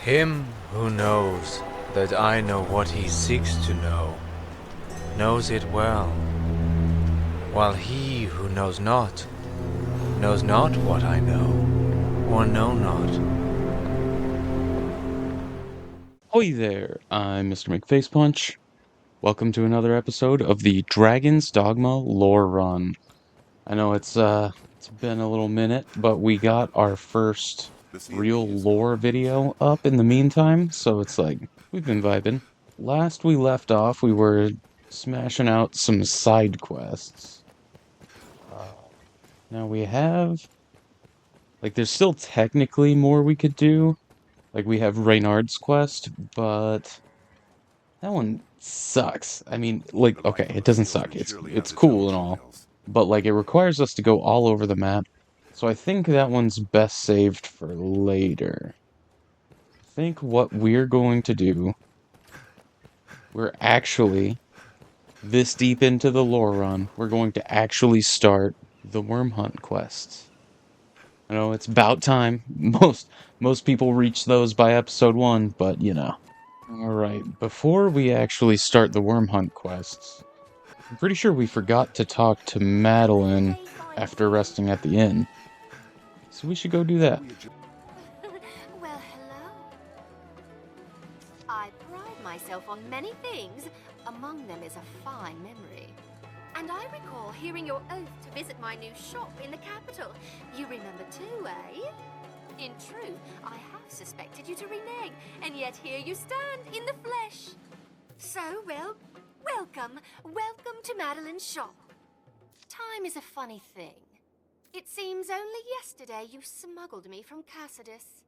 Him who knows that I know what he seeks to know, knows it well, while he who knows not what I know, or know not. Ahoy there, I'm Mr. McFacepunch. Welcome to another episode of the Dragon's Dogma lore run. I know it's been a little minute, but we got our first real lore video up in the meantime, so it's like we've been vibing. Last we left off, we were smashing out some side quests. Uh, Now we have there's still technically more we could do. Like we have Reynard's quest, but that one sucks. I mean, okay, it doesn't suck. It's cool and all, but it requires us to go all over the map. So I think that one's best saved for later. I think what we're going to do, we're actually this deep into the lore run, we're going to actually start the Wyrm Hunt quests. I know it's about time. Most people reach those by episode 1, but you know. Alright, before we actually start the Wyrm Hunt quests, I'm pretty sure we forgot to talk to Madeline after resting at the inn. So we should go do that. Well, hello. I pride myself on many things. Among them is a fine memory. And I recall hearing your oath to visit my new shop in the capital. You remember too, eh? In truth, I have suspected you to renege, and yet here you stand in the flesh. So, well, welcome to Madeline's shop. Time is a funny thing. It seems only yesterday you smuggled me from Cassidus.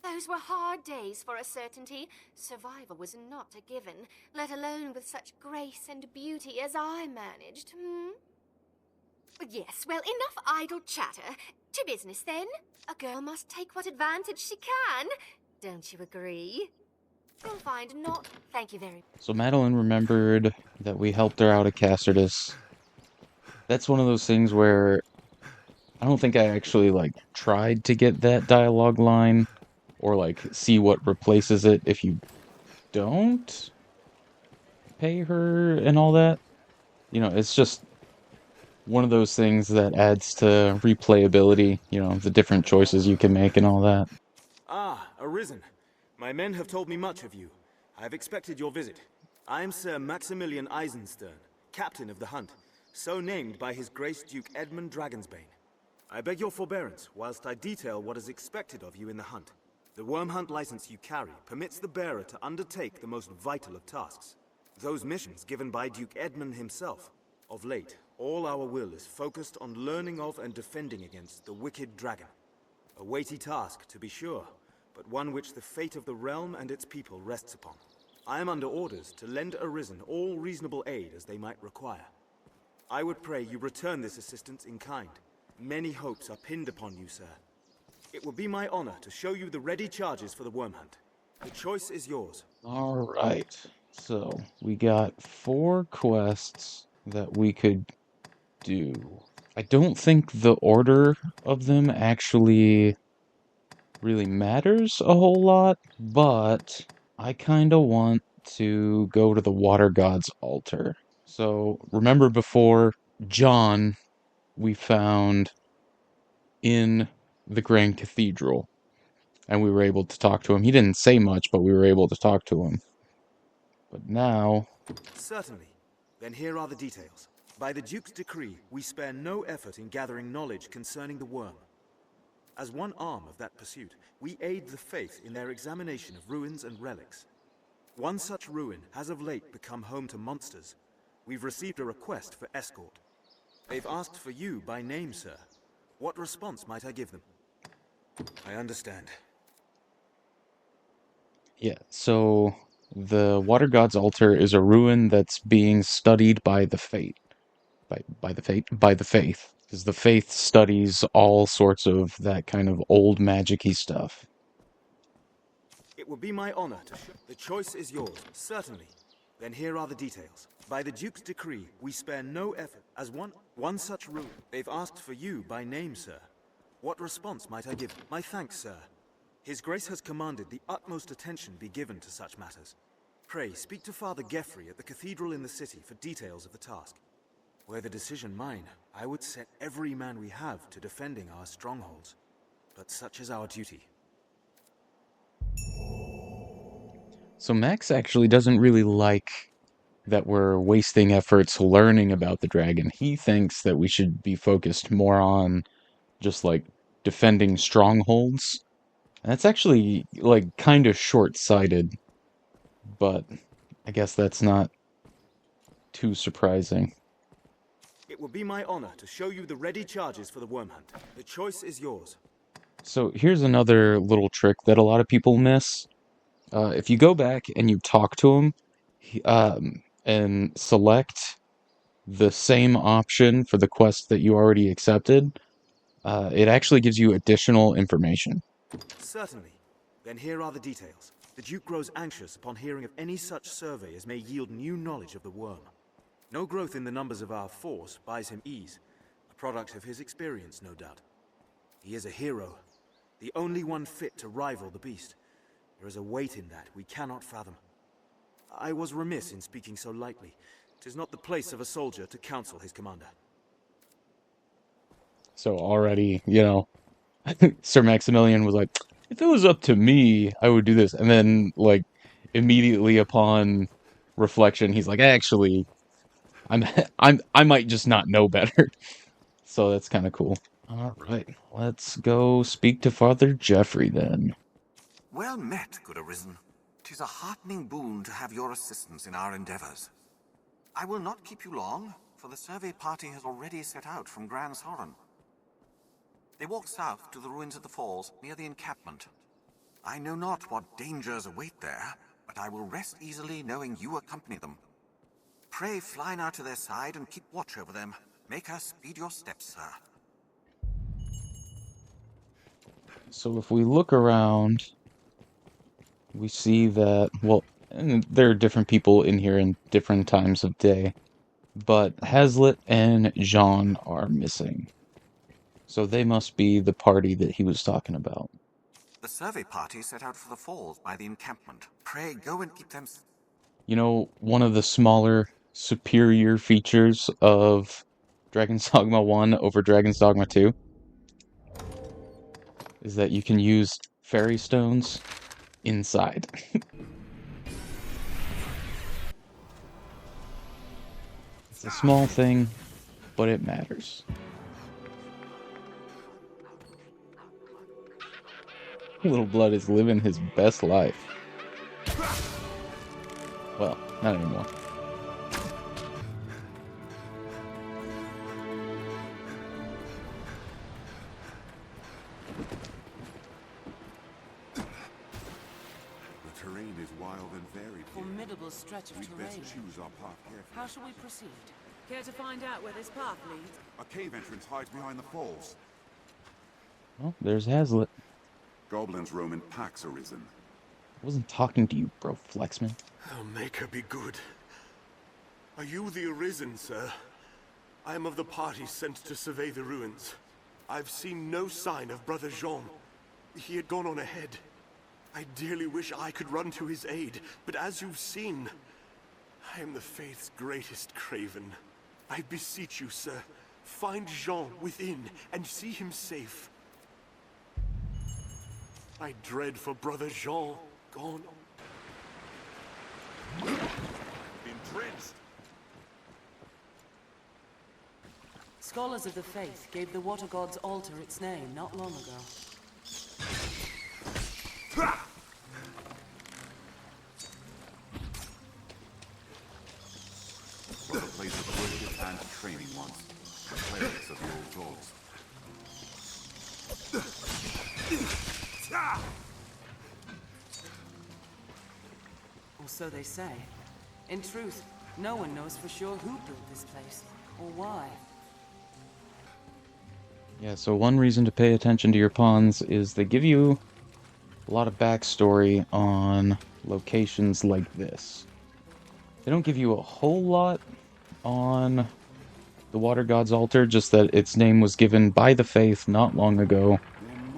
Those were hard days for a certainty. Survival was not a given, let alone with such grace and beauty as I managed, Yes, well, enough idle chatter. To business, then. A girl must take what advantage she can. Don't you agree? You'll find not... Thank you very much. So Madeline remembered that we helped her out at Cassidus. That's one of those things where I don't think I actually tried to get that dialogue line or see what replaces it if you don't pay her and all that. You know, it's just one of those things that adds to replayability, you know, the different choices you can make and all that. Ah, Arisen. My men have told me much of you. I have expected your visit. I am Sir Maximilian Eisenstern, captain of the hunt, so named by His Grace Duke Edmund Dragonsbane. I beg your forbearance whilst I detail what is expected of you in the hunt. The Wyrm Hunt license you carry permits the bearer to undertake the most vital of tasks. Those missions given by Duke Edmund himself. Of late, all our will is focused on learning of and defending against the wicked dragon. A weighty task, to be sure, but one which the fate of the realm and its people rests upon. I am under orders to lend Arisen all reasonable aid as they might require. I would pray you return this assistance in kind. Many hopes are pinned upon you, sir. It will be my honor to show you the ready charges for the Wyrm Hunt. The choice is yours. Alright, so we got 4 quests that we could do. I don't think the order of them actually really matters a whole lot, but I kinda want to go to the Watergod's altar. So remember before John we found in the Grand Cathedral, and we were able to talk to him. He didn't say much, but we were able to talk to him. But now... Certainly. Then here are the details. By the Duke's decree, we spare no effort in gathering knowledge concerning the worm. As one arm of that pursuit, we aid the faith in their examination of ruins and relics. One such ruin has of late become home to monsters. We've received a request for escort. They've asked for you by name, sir. What response might I give them? I understand. Yeah, so the Watergod's altar is a ruin that's being studied by the faith. By the faith. Because the faith studies all sorts of that kind of old magic-y stuff. It will be my honor to show. The choice is yours, certainly. Then here are the details. By the Duke's decree, we spare no effort. As one such ruin, they've asked for you by name, sir. What response might I give? My thanks, sir. His Grace has commanded the utmost attention be given to such matters. Pray, speak to Father Geoffrey at the cathedral in the city for details of the task. Were the decision mine, I would set every man we have to defending our strongholds. But such is our duty. So Max actually doesn't really like that we're wasting efforts learning about the dragon. He thinks that we should be focused more on just like defending strongholds. And that's actually like kind of short-sighted, but I guess that's not too surprising. It would be my honor to show you the ready charges for the Wyrm Hunt. The choice is yours. So here's another little trick that a lot of people miss. If you go back and you talk to him, and select the same option for the quest that you already accepted, it actually gives you additional information. Certainly. Then here are the details. The Duke grows anxious upon hearing of any such survey as may yield new knowledge of the worm. No growth in the numbers of our force buys him ease, a product of his experience, no doubt. He is a hero, the only one fit to rival the beast. There is a weight in that we cannot fathom. I was remiss in speaking so lightly. 'Tis not the place of a soldier to counsel his commander. So already, Sir Maximilian was like, if it was up to me, I would do this. And then, like, immediately upon reflection, he's like, actually, I might just not know better. So that's kind of cool. All right, let's go speak to Father Geoffrey then. Well met, good Arisen. 'Tis a heartening boon to have your assistance in our endeavors. I will not keep you long, for the survey party has already set out from Gran Soren. They walk south to the ruins of the falls near the encampment. I know not what dangers await there, but I will rest easily knowing you accompany them. Pray fly now to their side and keep watch over them. Make her speed your steps, sir. So if we look around, we see that, well, and there are different people in here in different times of day, but Hazlitt and Jean are missing. So they must be the party that he was talking about. The survey party set out for the falls by the encampment. Pray go and keep them... One of the smaller, superior features of Dragon's Dogma 1 over Dragon's Dogma 2 is that you can use fairy stones inside. It's a small thing, but it matters. Little Blood is living his best life. Well, not anymore. The terrain is wild and varied. Formidable stretch of We'd terrain. best choose our path carefully. How shall we proceed? Care to find out where this path leads? A cave entrance hides behind the falls. Well, there's Hazlitt. Goblins roam in packs, Arisen. I wasn't talking to you, bro, Flexman. Oh, make her be good. Are you the Arisen, sir? I am of the party sent to survey the ruins. I've seen no sign of Brother Jean. He had gone on ahead. I dearly wish I could run to his aid, but as you've seen, I am the faith's greatest craven. I beseech you, sir, find Jean within and see him safe. I dread for Brother Jean gone. Entrenched! Scholars of the faith gave the Watergod's altar its name not long ago. Was a place of worship and training once. The clerics of the old gods. Or so they say. In truth, no one knows for sure who built this place, or why. Yeah, so one reason to pay attention to your pawns is they give you a lot of backstory on locations like this. They don't give you a whole lot on the Watergod's altar, just that its name was given by the faith not long ago,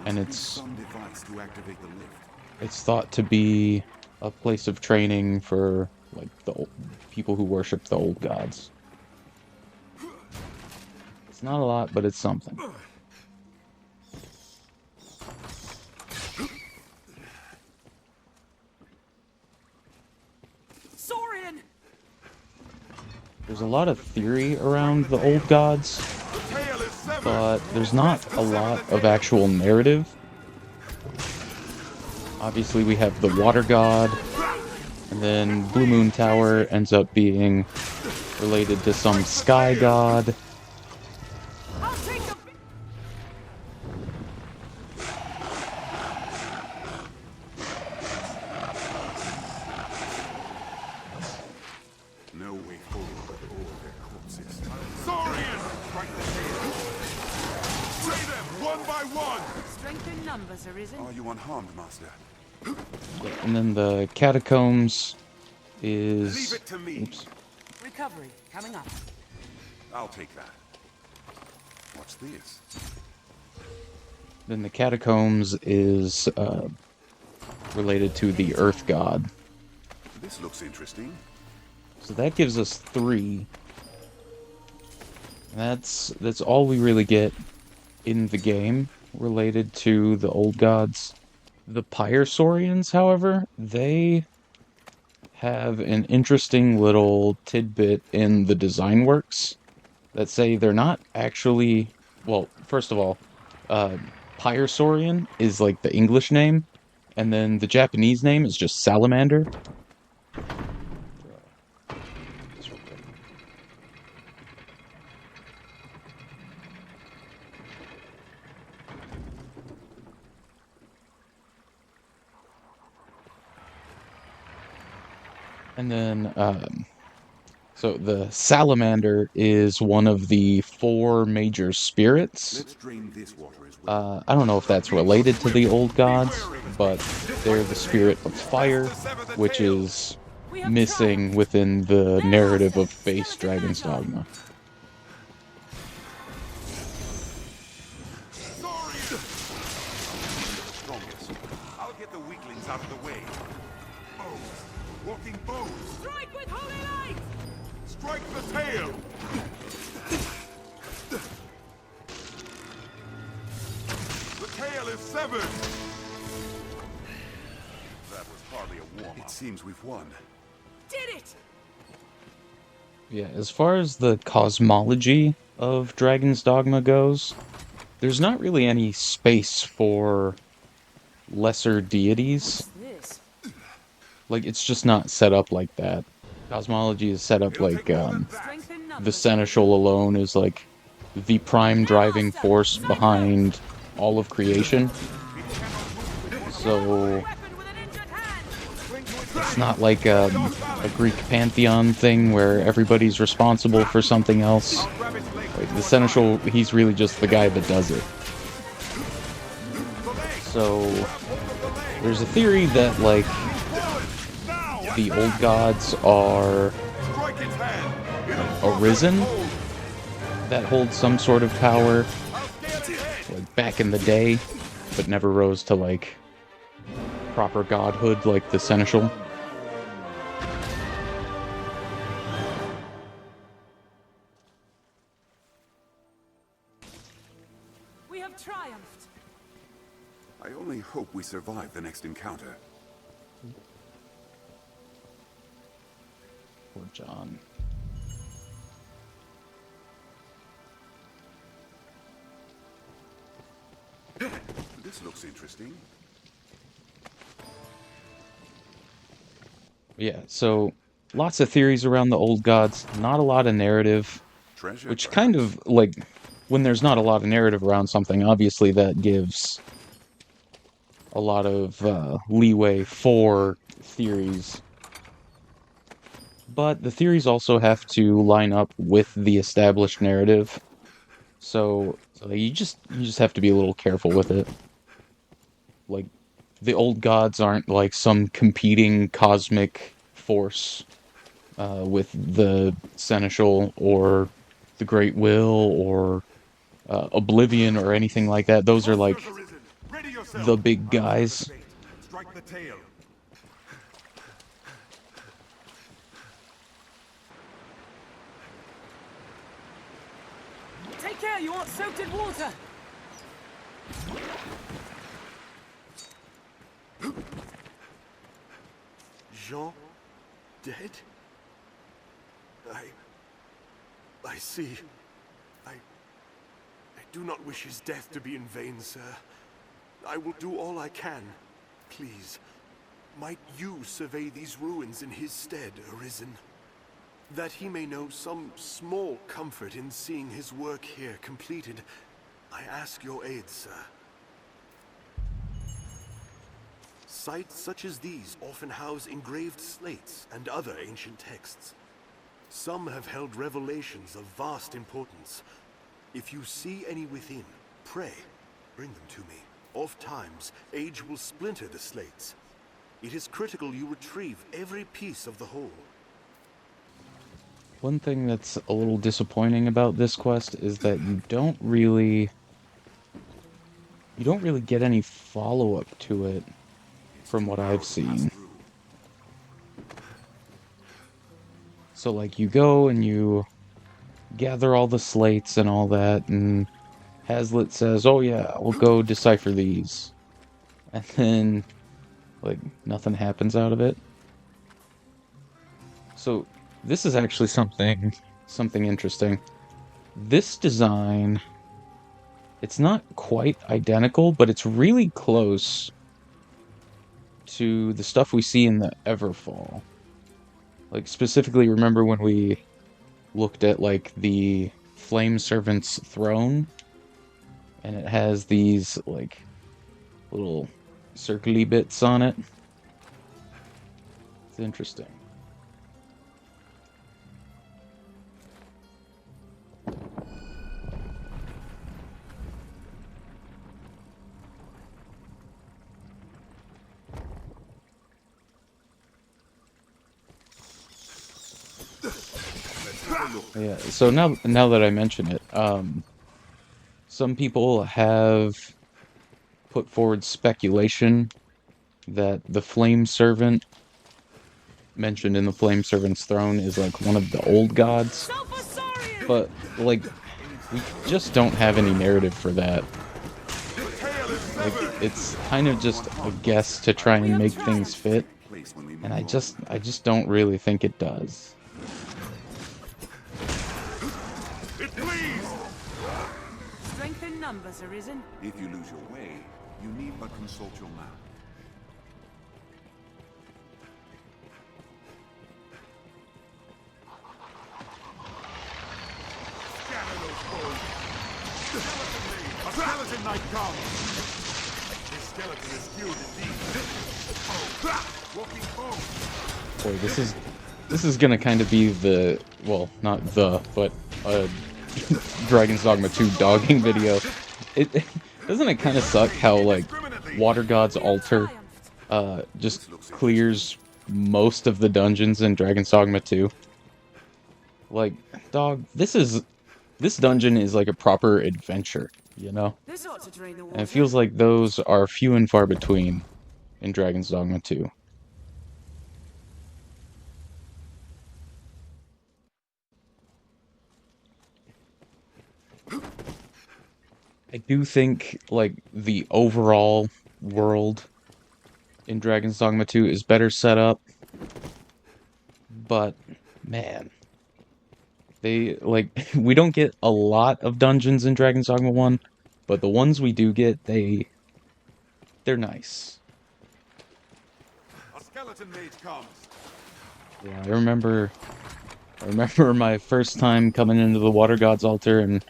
and it's... Some device to activate the lake. It's thought to be a place of training for like people who worship the old gods. It's not a lot, but it's something. Saurian! There's a lot of theory around the old gods, but there's not a lot of actual narrative. Obviously, we have the Watergod, and then Blue Moon Tower ends up being related to some sky god. No way forward with all their corpses. Saurian! Strike the tail! Slay them one by one! Strength in numbers, Arisen. Are you unharmed, Master? And then the Catacombs is... Leave it to me. Oops. Recovery, coming up. I'll take that. What's this? Then the Catacombs is related to the Earth God. This looks interesting. So that gives us 3. That's all we really get in the game related to the old gods. The Pyrosaurians, however, they have an interesting little tidbit in the design works that say they're not actually... Well, first of all, Pyrosaurian is like the English name, and then the Japanese name is just Salamander. And then, so the Salamander is one of the 4 major spirits. Let's drain this water as well. I don't know if that's related to the old gods, but they're the spirit of fire, which is missing within the narrative of base Dragon's Dogma. Strongest. I'll get the weaklings out of the way. Bows. Walking bows. Strike with holy light! Strike the tail! The tail is severed! That was hardly a warm-up. It seems we've won. Did it! Yeah, as far as the cosmology of Dragon's Dogma goes, there's not really any space for lesser deities. This. Like, it's just not set up like that. Cosmology is set up like, Strength in the numbers. Seneschal alone is like the prime driving force behind all of creation. So Weapon with an injured hand! it's not like a Greek pantheon thing where everybody's responsible for something else. Like the Seneschal, he's really just the guy that does it. So there's a theory that like the old gods are arisen that hold some sort of power like back in the day, but never rose to like proper godhood like the Seneschal. We have triumphed. I only hope we survive the next encounter. Poor John. This looks interesting. Yeah, so lots of theories around the old gods, not a lot of narrative, Treasure. which kind of like when there's not a lot of narrative around something, obviously that gives a lot of leeway for theories. But the theories also have to line up with the established narrative. So you just have to be a little careful with it. Like, the old gods aren't like some competing cosmic force with the Seneschal or the Great Will or Oblivion or anything like that. Those are like the big guys. the tail. Take care, you aren't soaked in water! Jean? Dead? I see. I do not wish his death to be in vain, sir. I will do all I can. Please, might you survey these ruins in his stead, Arisen? That he may know some small comfort in seeing his work here completed, I ask your aid, sir. Sites such as these often house engraved slates and other ancient texts. Some have held revelations of vast importance. If you see any within, pray, bring them to me. Oft times, age will splinter the slates. It is critical you retrieve every piece of the whole. One thing that's a little disappointing about this quest is that you don't really get any follow-up to it from what I've seen. So like you go and you gather all the slates and all that, and Hazlitt says, "Oh yeah, we'll go decipher these." And then like nothing happens out of it. So this is actually something interesting. This design, it's not quite identical, but it's really close to the stuff we see in the Everfall. Like, specifically, remember when we looked at, like, the Flame Servant's throne? And it has these, like, little circly bits on it. It's interesting. Yeah, so now that I mention it, some people have put forward speculation that the Flame Servant mentioned in the Flame Servant's throne is like one of the old gods, but like we just don't have any narrative for that. Like, it's kind of just a guess to try and make things fit, and I just don't really think it does. Strength in numbers, Arisen. If you lose your way, you need but consult your map. Scatter those foes! A skeleton knight comes! This skeleton is skilled indeed. Walking foe! Boy, this is gonna kind of be the, well, not the, but Dragon's Dogma 2 dogging video. Doesn't it kind of suck how, like, Watergod's altar just clears most of the dungeons in Dragon's Dogma 2? Like, dog, this dungeon is like a proper adventure, you know? This ought to drain the water. And it feels like those are few and far between in Dragon's Dogma 2. I do think, like, the overall world in Dragon's Dogma 2 is better set up, but, man, they, like, we don't get a lot of dungeons in Dragon's Dogma 1, but the ones we do get, they're nice. A skeleton mage comes. Yeah, I remember my first time coming into the Watergods altar and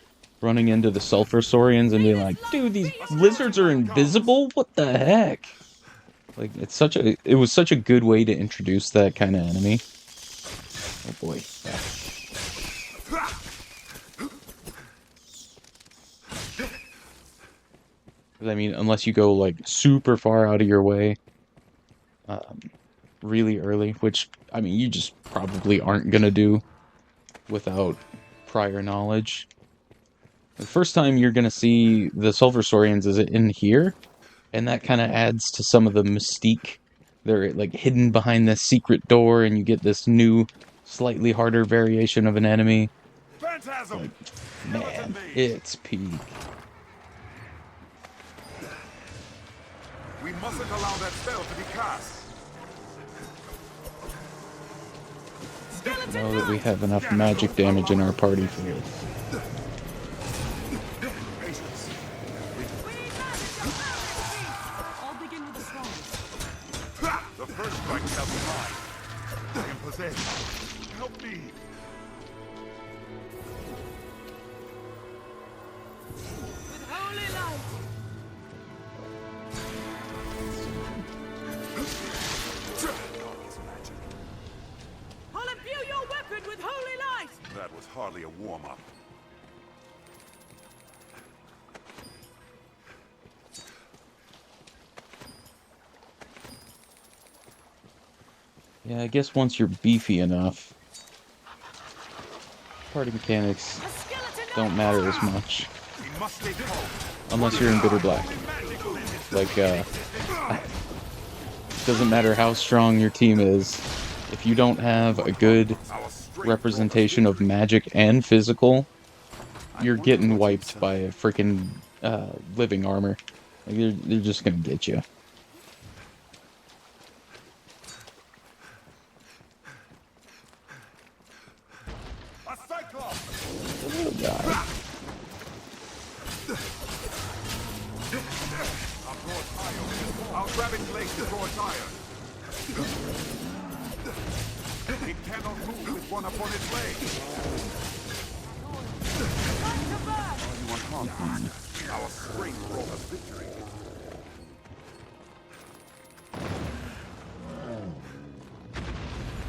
running into the Sulfur Saurians and being like, dude, these lizards are invisible? What the heck? Like, it was such a good way to introduce that kind of enemy. Oh boy. Yeah. I mean, unless you go, like, super far out of your way, really early, which, I mean, you just probably aren't gonna do without prior knowledge. The first time you're gonna see the Sulfur Saurians is in here, and that kind of adds to some of the mystique. They're like hidden behind this secret door, and you get this new, slightly harder variation of an enemy. Phantasm! Like, Skeleton man, mage! it's peak. We mustn't allow that spell to be cast. Know that we have enough magic damage in our party for this. Patience. I'll begin with the strongest. The first strike shall be mine. I am possessed. Help me. With holy light. God's magic. I'll imbue your weapon with holy light. That was hardly a warm-up. Yeah, I guess once you're beefy enough, party mechanics A skeleton don't matter as much. We must stay calm. Unless you're in Bitter Black. Like, doesn't matter how strong your team is, if you don't have a good representation of magic and physical, you're getting wiped by a freaking living armor. Like, they're just gonna get you. A cyclops! Oh, God. I'll grab its legs to draw its iron. It cannot move with one upon its leg. Are you unharmed? Our strength brought us victory.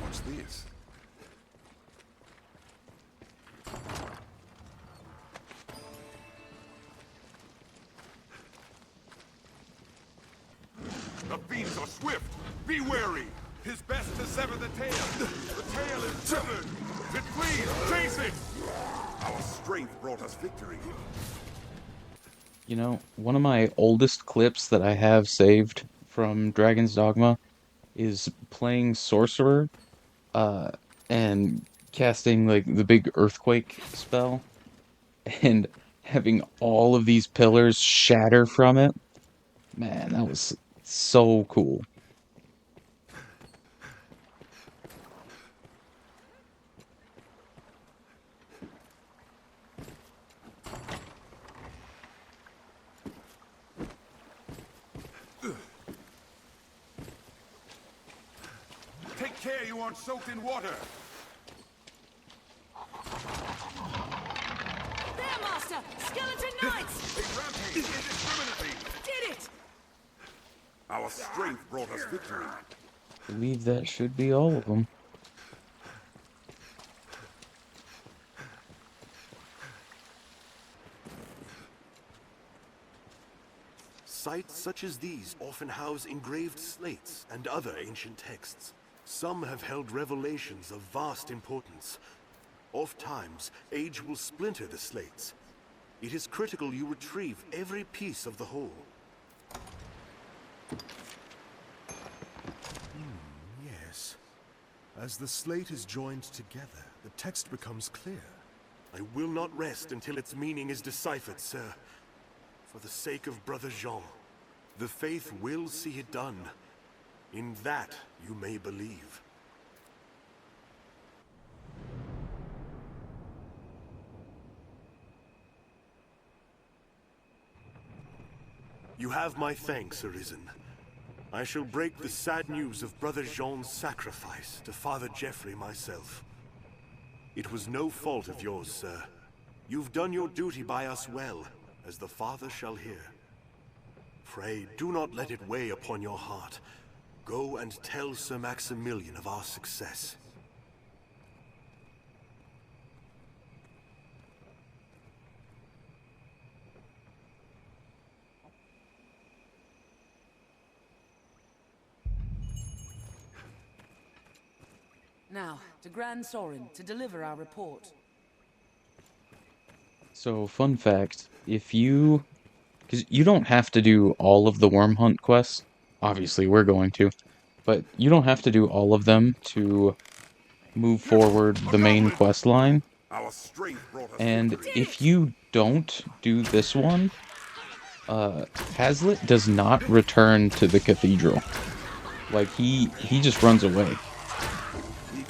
What's this? The fiends are swift! Be wary! 'Tis best to sever the tail! The tail is severed! It flees! Chase it! Our strength brought us victory. You know, one of my oldest clips that I have saved from Dragon's Dogma is playing Sorcerer, uh, and casting, like, the big earthquake spell, and having all of these pillars shatter from it. Man, that was so cool. Take care you aren't soaked in water! There, Master! Skeleton Knights! They rampage indiscriminately! Did it! Our strength brought us victory. I believe that should be all of them. Sites such as these often house engraved slates and other ancient texts. Some have held revelations of vast importance. Oftentimes, age will splinter the slates. It is critical you retrieve every piece of the whole. Yes. As the slate is joined together, the text becomes clear. I will not rest until its meaning is deciphered, sir. For the sake of Brother Jean, the faith will see it done. In that you may believe. You have my thanks, Arisen. I shall break the sad news of Brother Jean's sacrifice to Father Geoffrey myself. It was no fault of yours, sir. You've done your duty by us well, as the Father shall hear. Pray, do not let it weigh upon your heart. Go and tell Sir Maximilian of our success. Now, to Grand Sorin to deliver our report. So, fun fact, if you because you don't have to do all of the Wyrm Hunt quests. Obviously, we're going to, but you don't have to do all of them to move forward the main quest line. Our strength brought us And victory. if you don't do this one, Hazlitt does not return to the cathedral. Like he just runs away.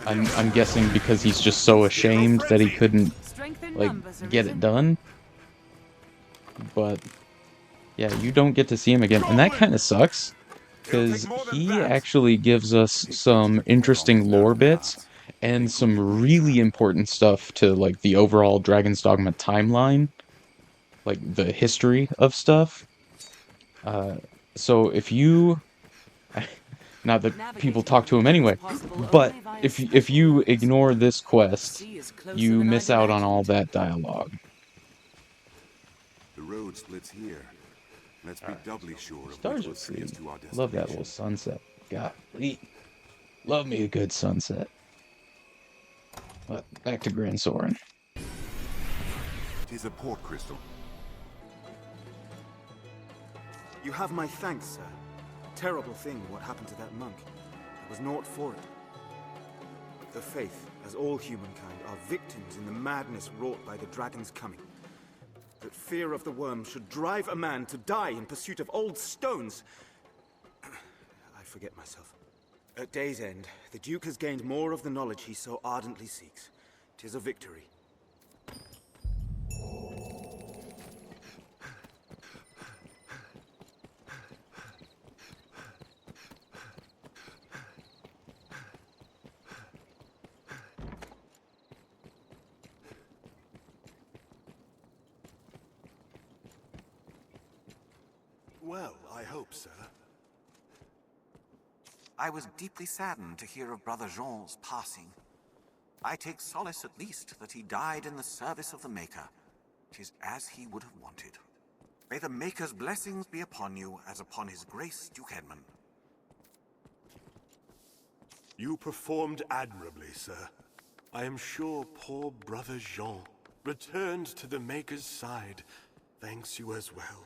I'm guessing because he's just so ashamed that he couldn't Strength in like numbers, get it Arisen. done. But yeah, you don't get to see him again, and that kind of sucks because he actually gives us some interesting lore bits and some really important stuff to like the overall Dragon's Dogma timeline, like the history of stuff. So if you, not that people talk to him anyway, but if you ignore this quest, you miss out on all that dialogue. The road splits here. Let's be doubly sure of Stars which are will see pretty. us to our destination. Love that little sunset. Golly. Love me a good sunset. But back to Grand Soren. Tis a port crystal. You have my thanks, sir. Terrible thing what happened to that monk. There was naught for it. The Faith, as all humankind, are victims in the madness wrought by the dragon's coming. That fear of the worm should drive a man to die in pursuit of old stones. I forget myself. At day's end, the Duke has gained more of the knowledge he so ardently seeks. 'Tis a victory. Well, I hope, sir. I was deeply saddened to hear of Brother Jean's passing. I take solace at least that he died in the service of the Maker. 'Tis as he would have wanted. May the Maker's blessings be upon you as upon his grace, Duke Edmund. You performed admirably, sir. I am sure poor Brother Jean, returned to the Maker's side, thanks you as well.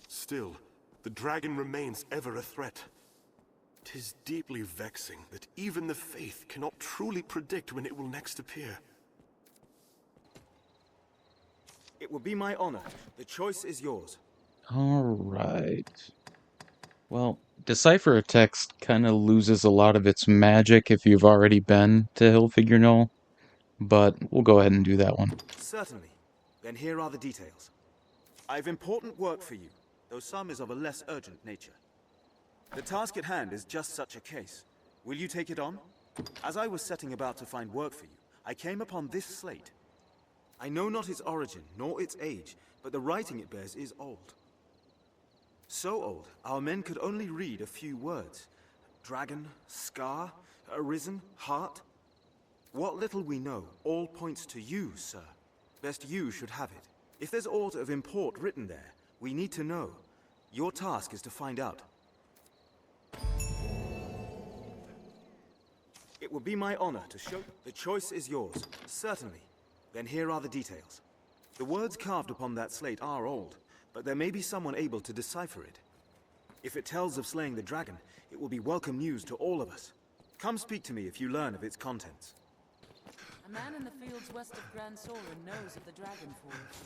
Still, the dragon remains ever a threat. 'Tis deeply vexing that even the Faith cannot truly predict when it will next appear. It will be my honor. The choice is yours. Alright. Well, Decipher a Text kind of loses a lot of its magic if you've already been to Hillfigure Knoll, but we'll go ahead and do that one. Certainly. Then here are the details. I've important work for you, though some is of a less urgent nature. The task at hand is just such a case. Will you take it on? As I was setting about to find work for you, I came upon this slate. I know not its origin, nor its age, but the writing it bears is old. So old, our men could only read a few words. Dragon, scar, arisen, heart. What little we know all points to you, sir. Best you should have it. If there's aught of import written there, we need to know. Your task is to find out. It will be my honor to show. The choice is yours, certainly. Then here are the details. The words carved upon that slate are old, but there may be someone able to decipher it. If it tells of slaying the dragon, it will be welcome news to all of us. Come speak to me if you learn of its contents. A man in the fields west of Grand Soren knows of the Dragonforged.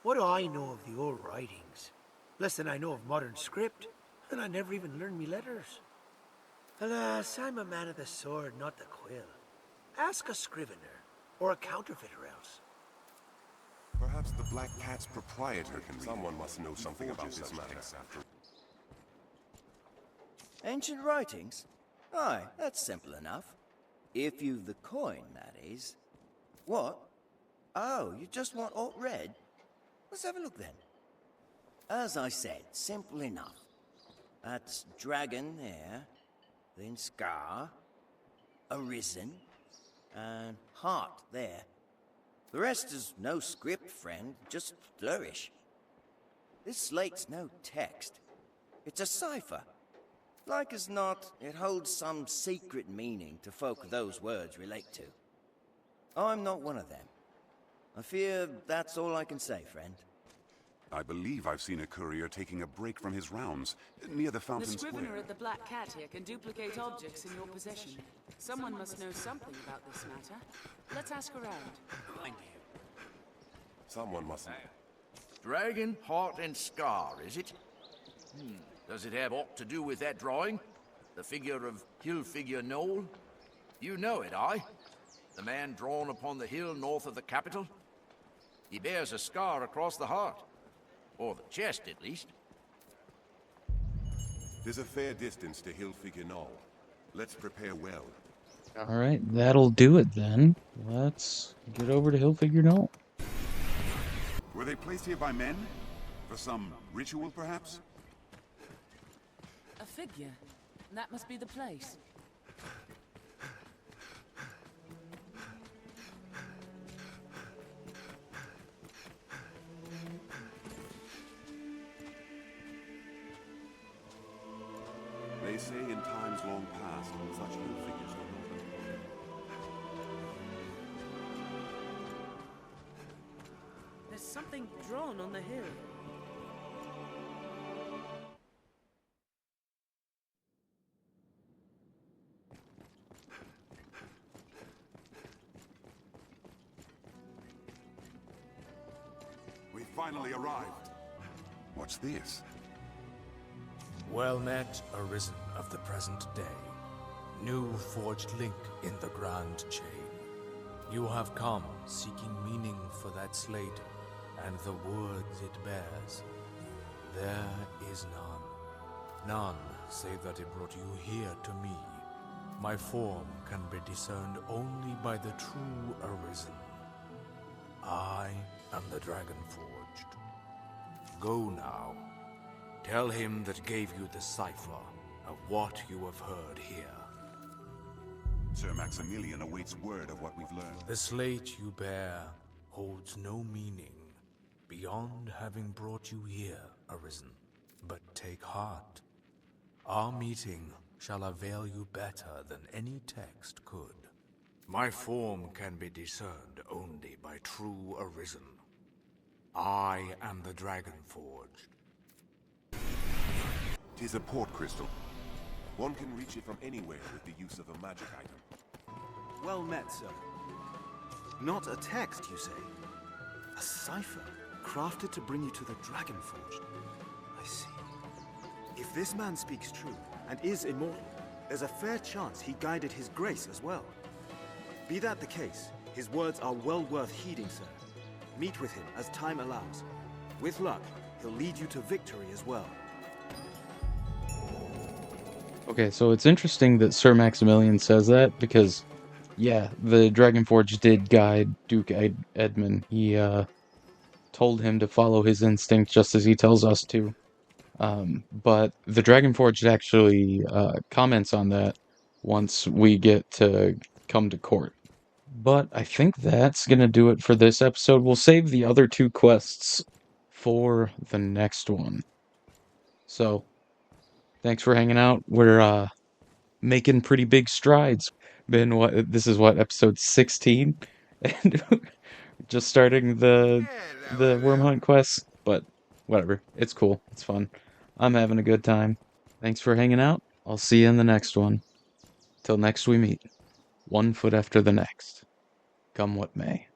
What do I know of the old writings? Less than I know of modern script, and I never even learned me letters. Alas, I'm a man of the sword, not the quill. Ask a scrivener, or a counterfeiter else. Perhaps the Black Cat's proprietor can read. Someone must know something about this matter. Ancient writings? Aye, that's simple enough. If you've the coin, that is. What? Oh, you just want alt red? Let's have a look then. As I said, simple enough. That's dragon there, then scar, arisen, and heart there. The rest is no script, friend, just flourish. This slate's no text. It's a cipher. Like as not, it holds some secret meaning to folk those words relate to. I'm not one of them. I fear that's all I can say, friend. I believe I've seen a courier taking a break from his rounds near the The Fountain scrivener Square. at the Black Cat here can duplicate objects in your possession. Someone must know something about this matter. Let's ask around. Behind you. Someone must know. Dragon, heart, and scar, is it? Does it have aught to do with that drawing? The figure of Hill-Figure Knoll? You know it, aye? The man drawn upon the hill north of the capital? He bears a scar across the heart. Or the chest, at least. There's a fair distance to Hill-Figure Knoll. Let's prepare well. Alright, that'll do it then. Let's get over to Hill-Figure Knoll. Were they placed here by men? For some ritual, perhaps? A figure. That must be the place. They say in times long past, such hill figures were not uncommon. There's something drawn on the hill. We finally arrived. What's this? Well met, Arisen of the present day. New forged link in the grand chain. You have come seeking meaning for that slate and the words it bears. There is none. None save that it brought you here to me. My form can be discerned only by the true Arisen. I am the Dragonforged. Go now. Tell him that gave you the cipher of what you have heard here. Sir Maximilian awaits word of what we've learned. The slate you bear holds no meaning beyond having brought you here, Arisen. But take heart. Our meeting shall avail you better than any text could. My form can be discerned only by true Arisen. I am the Dragonforged. 'Tis a port crystal. One can reach it from anywhere with the use of a magic item. Well met, sir. Not a text, you say? A cipher, crafted to bring you to the Dragonforged. I see. If this man speaks true, and is immortal, there's a fair chance he guided his grace as well. Be that the case, his words are well worth heeding, sir. Meet with him as time allows. With luck, he'll lead you to victory as well. Okay, so it's interesting that Sir Maximilian says that because, yeah, the Dragonforged did guide Duke Edmund. He told him to follow his instinct just as he tells us to. But the Dragonforged actually comments on that once we get to come to court. But I think that's going to do it for this episode. We'll save the other two quests for the next one. So, thanks for hanging out. We're making pretty big strides. This is episode 16? And just starting the Wyrm Hunt Quests. But whatever. It's cool. It's fun. I'm having a good time. Thanks for hanging out. I'll see you in the next one. Till next we meet. One foot after the next. Come what may.